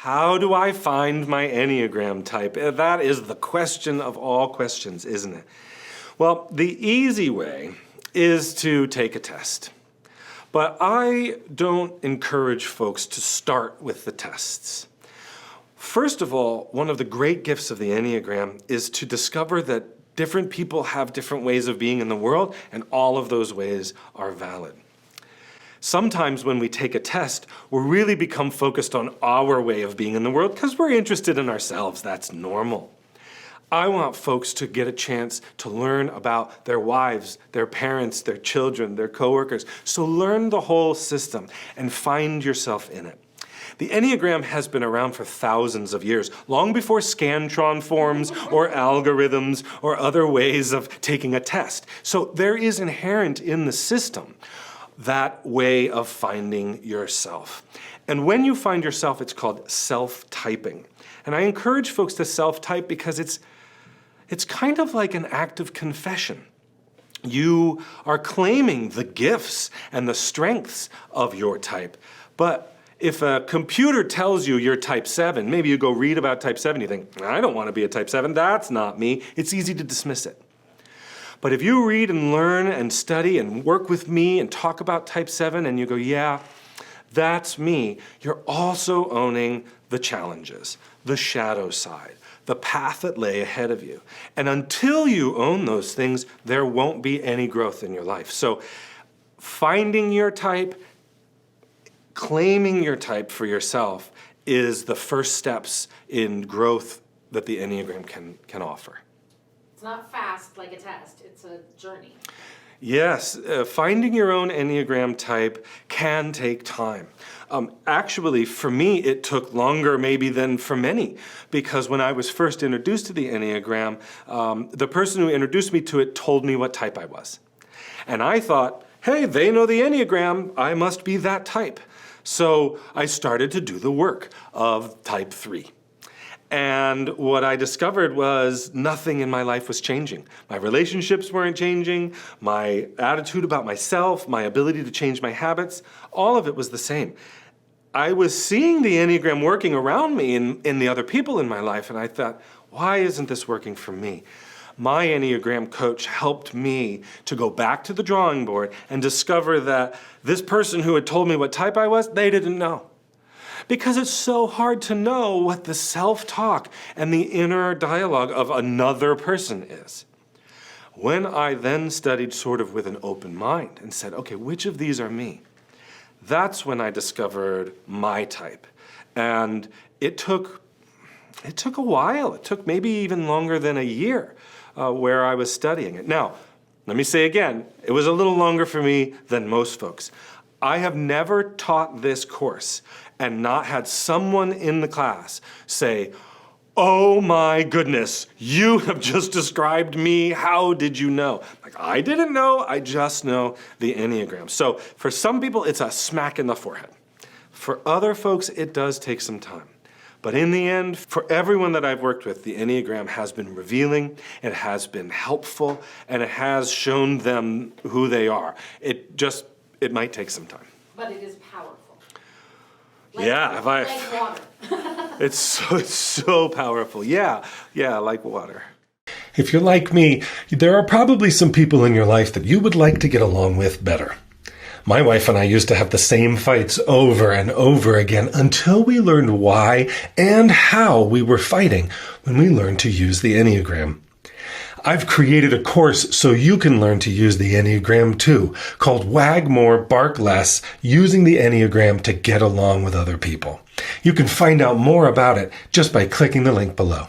How do I find my Enneagram type? That is the question of all questions, isn't it? Well, the easy way is to take a test. But I don't encourage folks to start with the tests. First of all, one of the great gifts of the Enneagram is to discover that different people have different ways of being in the world, and all of those ways are valid. Sometimes when we take a test, we really become focused on our way of being in the world because we're interested in ourselves. That's normal. I want folks to get a chance to learn about their wives, their parents, their children, their coworkers. So learn the whole system and find yourself in it. The Enneagram has been around for thousands of years, long before Scantron forms or algorithms or other ways of taking a test. So there is inherent in the system that way of finding yourself. And when you find yourself, it's called self-typing. And I encourage folks to self-type because it's kind of like an act of confession. You are claiming the gifts and the strengths of your type. But if a computer tells you you're type 7, maybe you go read about type 7, you think, I don't want to be a type 7, that's not me. It's easy to dismiss it. But if you read and learn and study and work with me and talk about type 7 and you go, yeah, that's me, you're also owning the challenges, the shadow side, the path that lay ahead of you. And until you own those things, there won't be any growth in your life. So finding your type, claiming your type for yourself is the first steps in growth that the Enneagram can offer. It's not fast like a test, it's a journey. Yes, finding your own Enneagram type can take time. Actually, for me, it took longer maybe than for many, because when I was first introduced to the Enneagram, the person who introduced me to it told me what type I was. And I thought, hey, they know the Enneagram, I must be that type. So I started to do the work of type 3. And what I discovered was nothing in my life was changing. My relationships weren't changing, my attitude about myself, my ability to change my habits, all of it was the same. I was seeing the Enneagram working around me in the other people in my life, and I thought, why isn't this working for me? My Enneagram coach helped me to go back to the drawing board and discover that this person who had told me what type I was, they didn't know. Because it's so hard to know what the self-talk and the inner dialogue of another person is. When I then studied sort of with an open mind and said, okay, which of these are me? That's when I discovered my type. And it took a while. It took maybe even longer than a year where I was studying it. Now, let me say again, it was a little longer for me than most folks. I have never taught this course and not had someone in the class say, oh my goodness, you have just described me, how did you know? Like, I didn't know, I just know the Enneagram. So for some people, it's a smack in the forehead. For other folks, it does take some time. But in the end, for everyone that I've worked with, the Enneagram has been revealing, it has been helpful, and it has shown them who they are. It might take some time. But it is powerful. Like water. It's so powerful. Yeah, like water. If you're like me, there are probably some people in your life that you would like to get along with better. My wife and I used to have the same fights over and over again until we learned why and how we were fighting when we learned to use the Enneagram. I've created a course so you can learn to use the Enneagram too, called Wag More, Bark Less, Using the Enneagram to Get Along with Other People. You can find out more about it just by clicking the link below.